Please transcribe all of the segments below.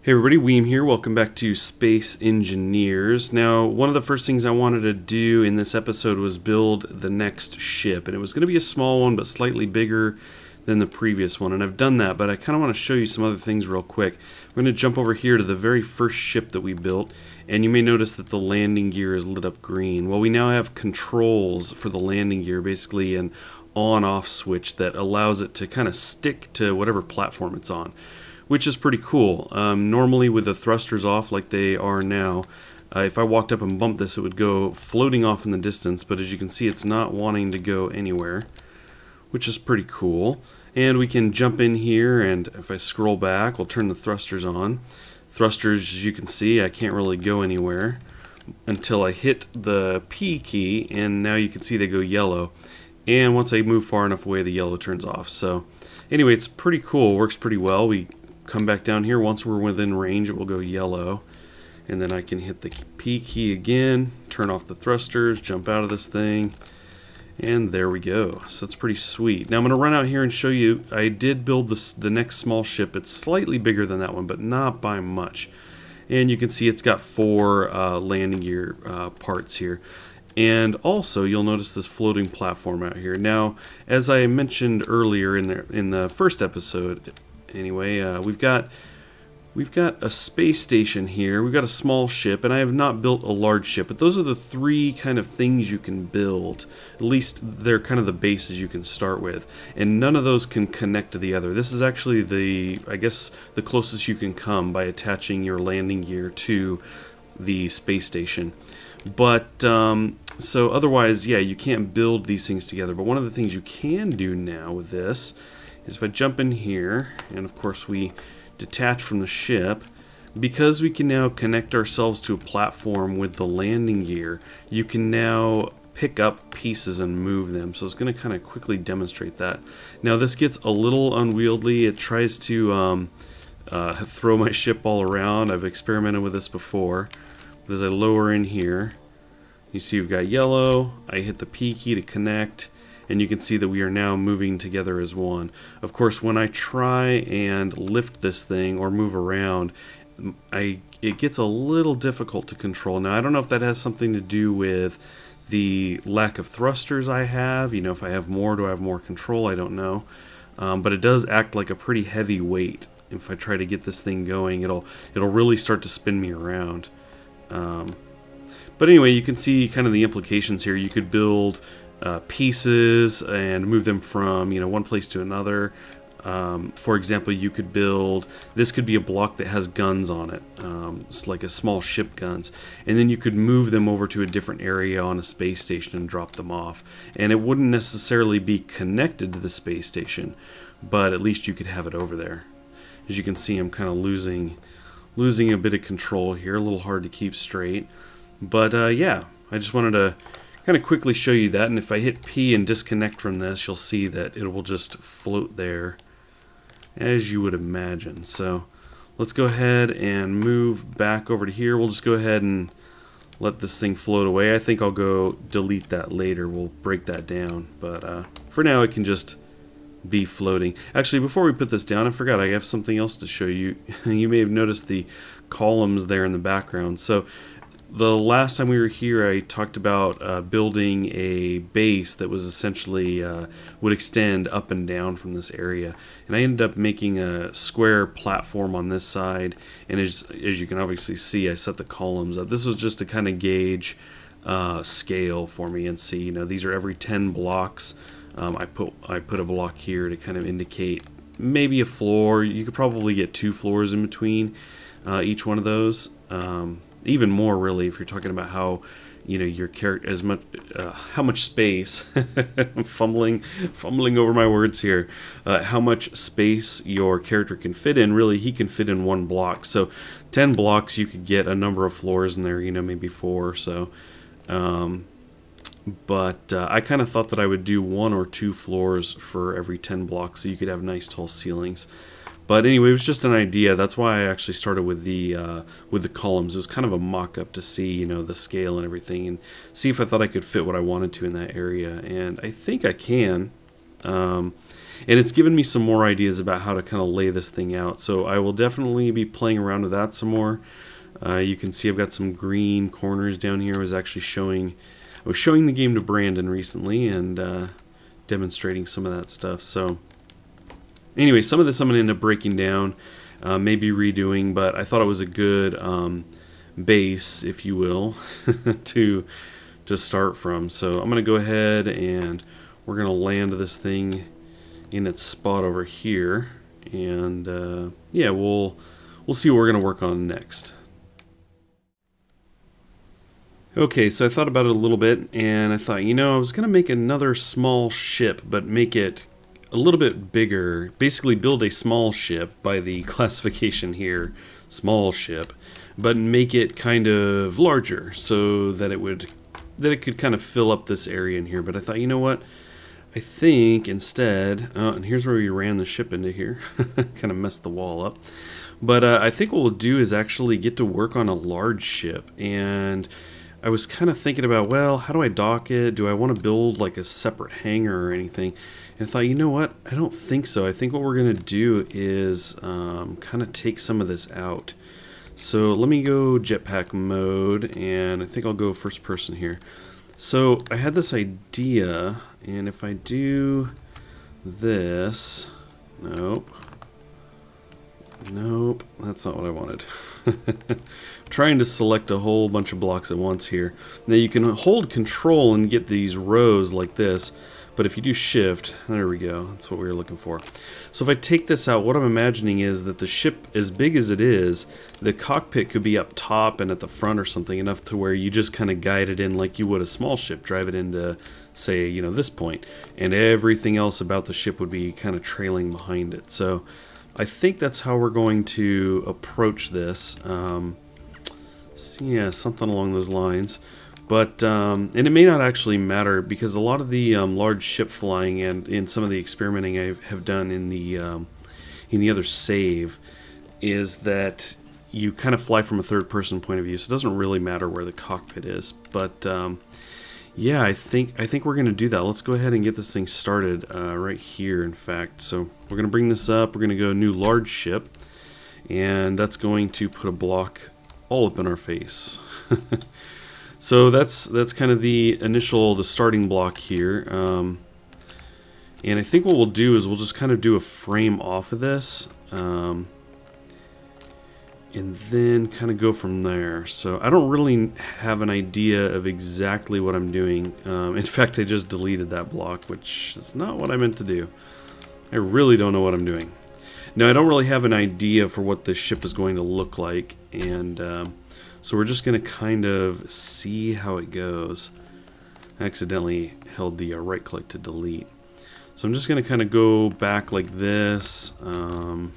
Hey everybody, Weem here. Welcome back to Space Engineers. Now, one of the first things I wanted to do in this episode was build the next ship, and it was going to be a small one but slightly bigger than the previous one, and I've done that, but I kind of want to show you some other things real quick. We're going to jump over here to the very first ship that we built, and you may notice that the landing gear is lit up green. Well, we now have controls for the landing gear, basically an on-off switch that allows it to kind of stick to whatever platform it's on, which is pretty cool. Normally with the thrusters off like they are now, if I walked up and bumped this, it would go floating off in the distance, but as you can see, it's not wanting to go anywhere, which is pretty cool. And we can jump in here, and if I scroll back, we'll turn the thrusters on. Thrusters, as you can see, I can't really go anywhere until I hit the P key, and now you can see they go yellow. And once I move far enough away, the yellow turns off. So anyway, it's pretty cool, works pretty well. We come back down here. Once we're within range, it will go yellow, and then I can hit the P key again, turn off the thrusters, jump out of this thing, and there we go. So it's pretty sweet. Now I'm going to run out here and show you. I did build the next small ship. It's slightly bigger than that one, but not by much. And you can see it's got four landing gear parts here. And also, you'll notice this floating platform out here. Now, as I mentioned earlier in the first episode, anyway, we've got a space station here. We've got a small ship, and I have not built a large ship, but those are the three kind of things you can build. At least they're kind of the bases you can start with, and none of those can connect to the other. This is actually I guess the closest you can come by attaching your landing gear to the space station. But so otherwise, yeah, you can't build these things together. But one of the things you can do now with this is if I jump in here, and of course we detach from the ship, because we can now connect ourselves to a platform with the landing gear, you can now pick up pieces and move them. So it's going to kind of quickly demonstrate that. Now this gets a little unwieldy. It tries to throw my ship all around. I've experimented with this before. But as I lower in here, you see we've got yellow. I hit the P key to connect, and you can see that we are now moving together as one. Of course, when I try and lift this thing or move around, it gets a little difficult to control. Now, I don't know if that has something to do with the lack of thrusters I have. You know, if I have more, do I have more control? I don't know. But it does act like a pretty heavy weight. If I try to get this thing going, it'll really start to spin me around. But anyway, you can see kind of the implications here. You could build pieces and move them from one place to another. For example, you could build, this could be a block that has guns on it. It's like a small ship guns, and then you could move them over to a different area on a space station and drop them off, and it wouldn't necessarily be connected to the space station, but at least you could have it over there. As you can see, I'm kind of losing a bit of control here, a little hard to keep straight, but yeah, I just wanted to kind of quickly show you that. And if I hit P and disconnect from this, you'll see that it will just float there, as you would imagine. So let's go ahead and move back over to here. We'll just go ahead and let this thing float away. I think I'll go delete that later. We'll break that down, but for now it can just be floating. Actually, before we put this down, I forgot I have something else to show you. You may have noticed the columns there in the background. So the last time we were here, I talked about building a base that was essentially would extend up and down from this area, and I ended up making a square platform on this side. And as you can obviously see, I set the columns up. This was just to kind of gauge scale for me and see, these are every 10 blocks. I put a block here to kind of indicate maybe a floor. You could probably get 2 floors in between each one of those. Even more, really, if you're talking about how your character, how much space. I'm fumbling over my words here. How much space your character can fit in. Really, he can fit in 1 block. So 10 blocks, you could get a number of floors in there. Maybe 4 or so. But I kind of thought that I would do 1 or 2 floors for every 10 blocks, so you could have nice tall ceilings. But anyway, it was just an idea. That's why I actually started with the columns. It was kind of a mock-up to see, the scale and everything, and see if I thought I could fit what I wanted to in that area. And I think I can. And it's given me some more ideas about how to kind of lay this thing out. So I will definitely be playing around with that some more. You can see I've got some green corners down here. I was showing the game to Brandon recently and demonstrating some of that stuff. So anyway, some of this I'm going to end up breaking down, maybe redoing, but I thought it was a good base, if you will, to start from. So I'm going to go ahead and we're going to land this thing in its spot over here, and yeah, we'll see what we're going to work on next. Okay, so I thought about it a little bit, and I thought, I was going to make another small ship, but make it a little bit bigger. Basically build a small ship by the classification here, small ship, but make it kind of larger so that it could kind of fill up this area in here. But I thought, you know what? I think instead, and here's where we ran the ship into here, kind of messed the wall up. But I think what we'll do is actually get to work on a large ship, and I was kind of thinking about, well, how do I dock it? Do I want to build like a separate hangar or anything? And I thought, you know what? I don't think so. I think what we're going to do is kind of take some of this out. So let me go jetpack mode, and I think I'll go first person here. So I had this idea, and if I do this, nope, that's not what I wanted. Trying to select a whole bunch of blocks at once here. Now you can hold control and get these rows like this, but if you do shift, there we go, that's what we were looking for. So if I take this out, what I'm imagining is that the ship, as big as it is, the cockpit could be up top and at the front or something, enough to where you just kind of guide it in like you would a small ship, drive it into, say, this point, and everything else about the ship would be kind of trailing behind it. So I think that's how we're going to approach this. So yeah, something along those lines. But and it may not actually matter, because a lot of the large ship flying and in some of the experimenting I have done in the other save is that you kind of fly from a third-person point of view, so it doesn't really matter where the cockpit is. But yeah, I think we're going to do that. Let's go ahead and get this thing started right here, in fact. So we're going to bring this up. We're going to go new large ship, and that's going to put a block all up in our face. So that's kind of the starting block here. And I think what we'll do is we'll just kind of do a frame off of this, and then kind of go from there. So I don't really have an idea of exactly what I'm doing. In fact, I just deleted that block, which is not what I meant to do. I really don't know what I'm doing. Now, I don't really have an idea for what this ship is going to look like, and so we're just going to kind of see how it goes. I accidentally held the right click to delete. So I'm just going to kind of go back like this. I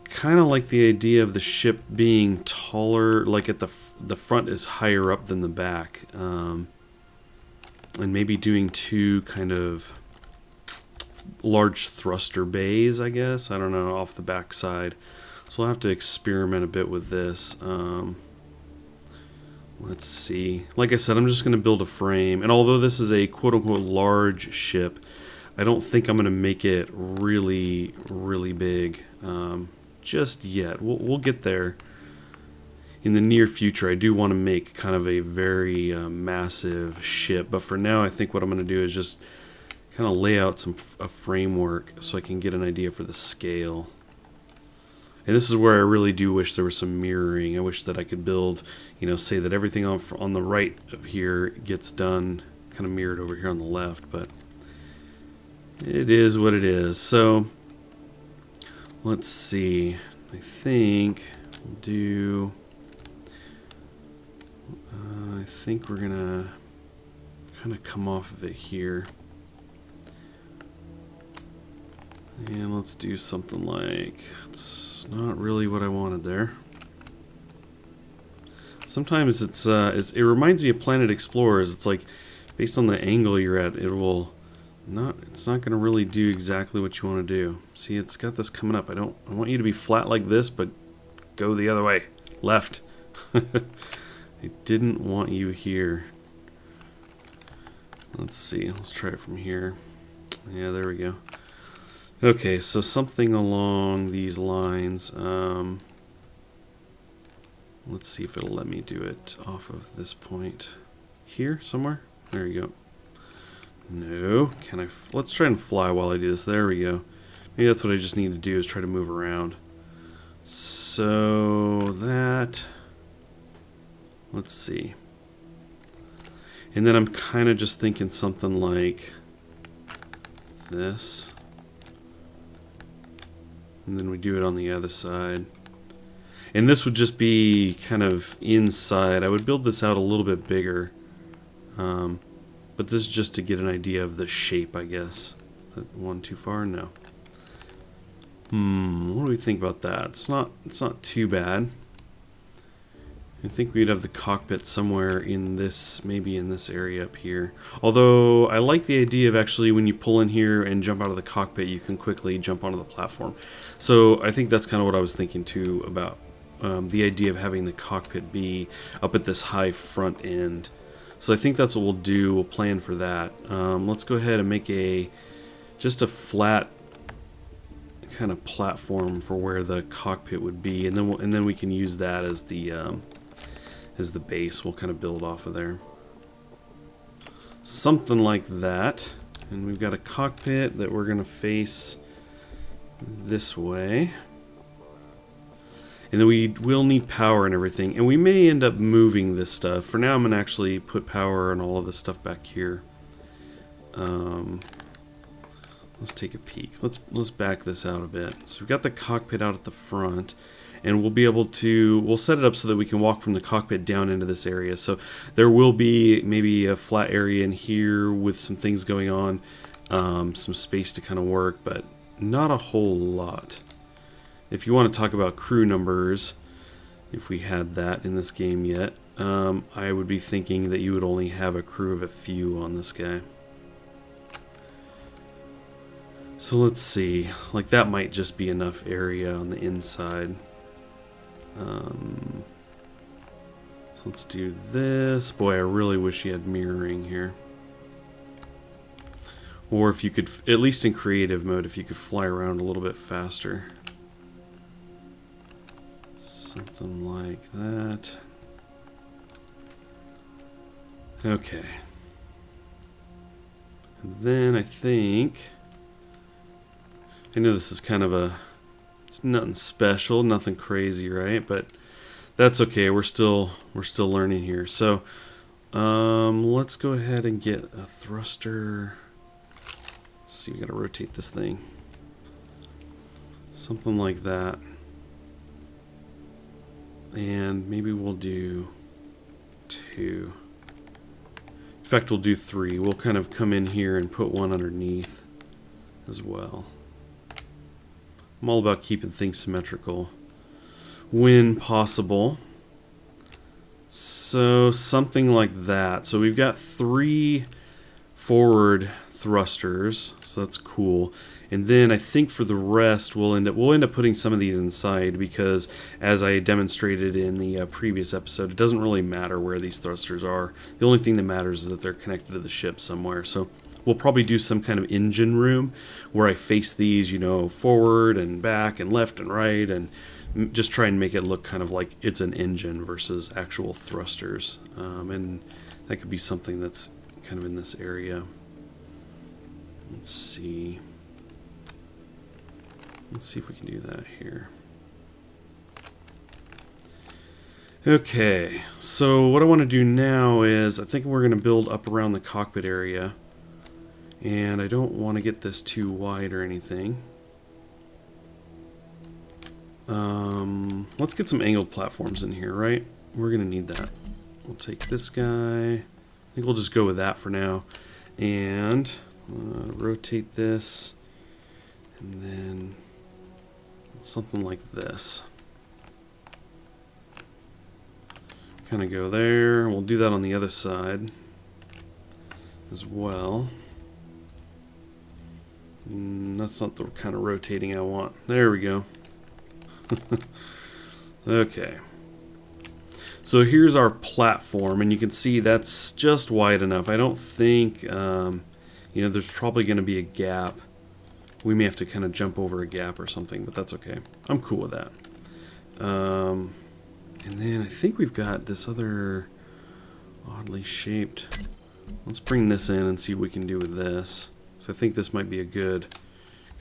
kind of like the idea of the ship being taller, like at the front is higher up than the back. And maybe doing two kind of large thruster bays, I guess. I don't know, off the back side. So I'll have to experiment a bit with this. Let's see. Like I said, I'm just going to build a frame. And although this is a quote-unquote large ship, I don't think I'm going to make it really, really big just yet. We'll get there in the near future. I do want to make kind of a very massive ship. But for now, I think what I'm going to do is just kind of lay out a framework so I can get an idea for the scale. And this is where I really do wish there was some mirroring. I wish that I could build, say that everything on the right of here gets done kind of mirrored over here on the left, but it is what it is. So let's see. I think we'll do, I think we're gonna kind of come off of it here. And let's do something like, it's not really what I wanted there. Sometimes it reminds me of Planet Explorers. It's like, based on the angle you're at, it's not going to really do exactly what you want to do. See, it's got this coming up. I want you to be flat like this, but go the other way, left. I didn't want you here. Let's see, let's try it from here. Yeah, there we go. Okay, so something along these lines. Let's see if it'll let me do it off of this point here somewhere. There you go. No, can I? Let's try and fly while I do this. There we go. Maybe that's what I just need to do, is try to move around. So that, let's see. And then I'm kind of just thinking something like this. And then we do it on the other side. And this would just be kind of inside. I would build this out a little bit bigger. But this is just to get an idea of the shape, I guess. Is that one too far? No. What do we think about that? It's not too bad. I think we'd have the cockpit somewhere in this, maybe in this area up here. Although I like the idea of actually when you pull in here and jump out of the cockpit, you can quickly jump onto the platform. So I think that's kind of what I was thinking too about the idea of having the cockpit be up at this high front end. So I think that's what we'll do. We'll plan for that. Let's go ahead and make just a flat kind of platform for where the cockpit would be, and then we can use that as the base. We'll kind of build off of there. Something like that. And we've got a cockpit that we're going to face this way. And then we will need power and everything. And we may end up moving this stuff. For now, I'm going to actually put power and all of this stuff back here. Let's take a peek. Let's back this out a bit. So we've got the cockpit out at the front. And we'll set it up so that we can walk from the cockpit down into this area. So there will be maybe a flat area in here with some things going on, some space to kind of work, but not a whole lot. If you want to talk about crew numbers, if we had that in this game yet, I would be thinking that you would only have a crew of a few on this guy. So let's see, like that might just be enough area on the inside. So let's do this. Boy, I really wish you had mirroring here. Or if you could, at least in creative mode, if you could fly around a little bit faster. Something like that. Okay. And then I think, I know this is kind of it's nothing special, nothing crazy, right? But that's okay. We're still learning here. So let's go ahead and get a thruster. Let's see, we gotta rotate this thing. Something like that. And maybe we'll do 2. In fact, we'll do 3. We'll kind of come in here and put one underneath as well. I'm all about keeping things symmetrical when possible. So something like that. So we've got 3 forward thrusters, so that's cool. And then I think for the rest we'll end up putting some of these inside, because as I demonstrated in the previous episode, it doesn't really matter where these thrusters are. The only thing that matters is that they're connected to the ship somewhere. So we'll probably do some kind of engine room where I face these, forward and back and left and right, and just try and make it look kind of like it's an engine versus actual thrusters. And that could be something that's kind of in this area. Let's see if we can do that here. Okay, so what I want to do now is I think we're going to build up around the cockpit area. And I don't want to get this too wide or anything. Let's get some angled platforms in here, right? We're going to need that. We'll take this guy. I think we'll just go with that for now. And rotate this. And then something like this. Kind of go there. We'll do that on the other side as well. That's not the kind of rotating I want. There we go. Okay. So here's our platform, and you can see that's just wide enough. I don't think You know, there's probably going to be a gap. We may have to kind of jump over a gap or something, but that's okay. I'm cool with that. And then I think we've got this other oddly shaped. Let's bring this in and see what we can do with this. So I think this might be a good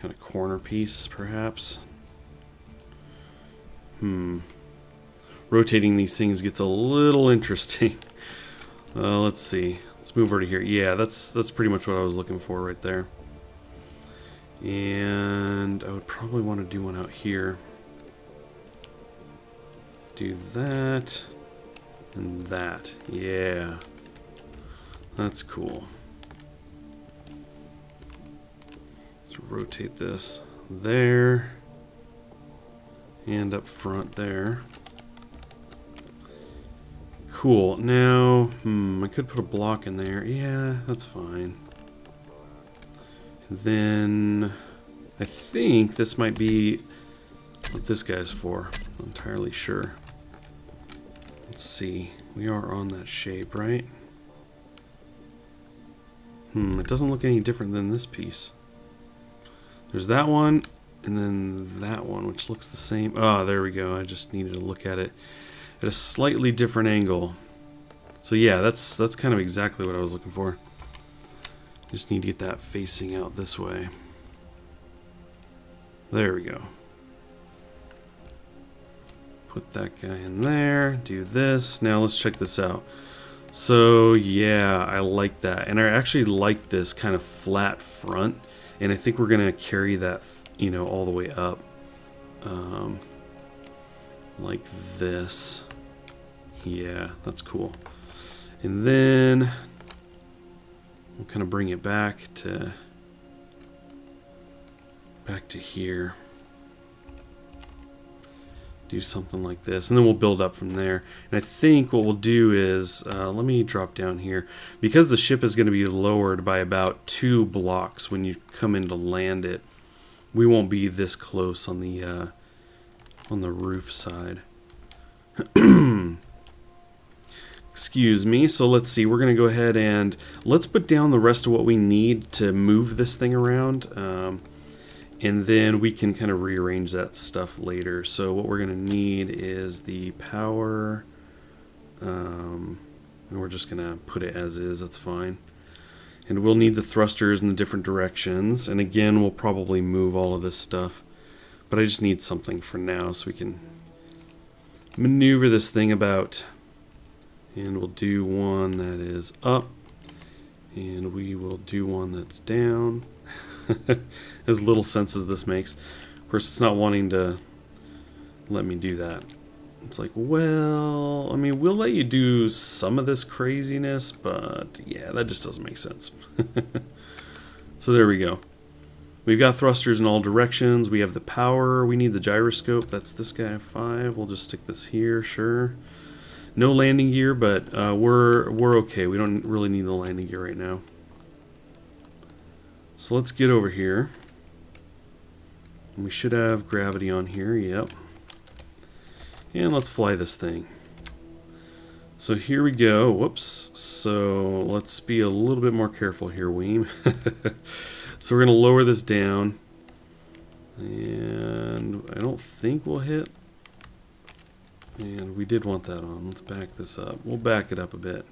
kind of corner piece, perhaps. Rotating these things gets a little interesting. Let's see. Let's move over to here. Yeah, that's pretty much what I was looking for right there. And I would probably want to do one out here. Do that and that. Yeah, that's cool. Let's rotate this there and up front there. Cool. Now, I could put a block in there. Yeah, that's fine. And then I think this might be what this guy's for. I'm not entirely sure. Let's see. We are on that shape, right? It doesn't look any different than this piece. There's that one, and then that one, which looks the same. Ah, there we go. I just needed to look at it at a slightly different angle. So yeah, that's kind of exactly what I was looking for. Just need to get that facing out this way. There we go. Put that guy in there, do this. Now let's check this out. So yeah, I like that. And I actually like this kind of flat front. And I think we're going to carry that, you know, all the way up. Like this. Yeah, that's cool. And then we'll kind of bring it back to here. Do something like this, and then we'll build up from there. And I think what we'll do is, let me drop down here. Because the ship is going to be lowered by about 2 blocks when you come in to land it, we won't be this close on the roof side. Excuse me. So let's see. We're going to go ahead and let's put down the rest of what we need to move this thing around. And then we can kind of rearrange that stuff later. So what we're going to need is the power. And we're just going to put it as is. That's fine. And we'll need the thrusters in the different directions. And again, we'll probably move all of this stuff. But I just need something for now so we can maneuver this thing about. And we'll do one that is up. And we will do one that's down. As little sense as this makes. Of course, it's not wanting to let me do that. It's like, well, I mean, we'll let you do some of this craziness, but yeah, that just doesn't make sense. So there we go. We've got thrusters in all directions. We have the power. We need the gyroscope. That's this guy, 5. We'll just stick this here, sure. No landing gear, but we're okay. We don't really need the landing gear right now. So let's get over here. We should have gravity on here, yep. And let's fly this thing. So here we go. Whoops. So let's be a little bit more careful here, Weem. So we're going to lower this down. And I don't think we'll hit. And we did want that on. Let's back this up. We'll back it up a bit.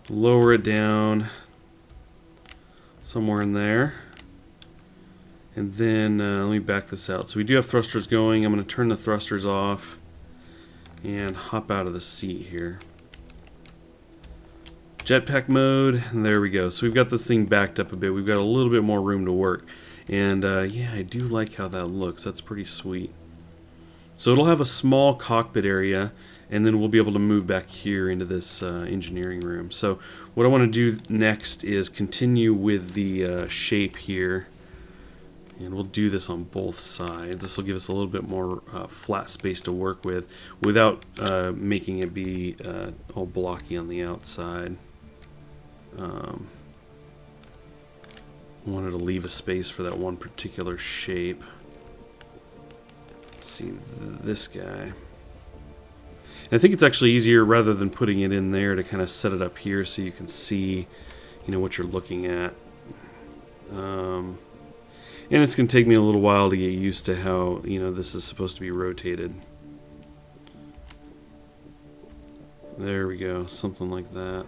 Lower it down somewhere in there. And then let me back this out. So we do have thrusters going. I'm going to turn the thrusters off and hop out of the seat here. Jetpack mode, and there we go. So we've got this thing backed up a bit. We've got a little bit more room to work. And yeah, I do like how that looks. That's pretty sweet. So it'll have a small cockpit area, and then we'll be able to move back here into this engineering room. So what I want to do next is continue with the shape here. And we'll do this on both sides. This will give us a little bit more flat space to work with without making it be all blocky on the outside. Wanted to leave a space for that one particular shape. Let's see this guy. And I think it's actually easier rather than putting it in there to kind of set it up here so you can see, what you're looking at. And it's going to take me a little while to get used to how, this is supposed to be rotated. There we go, something like that.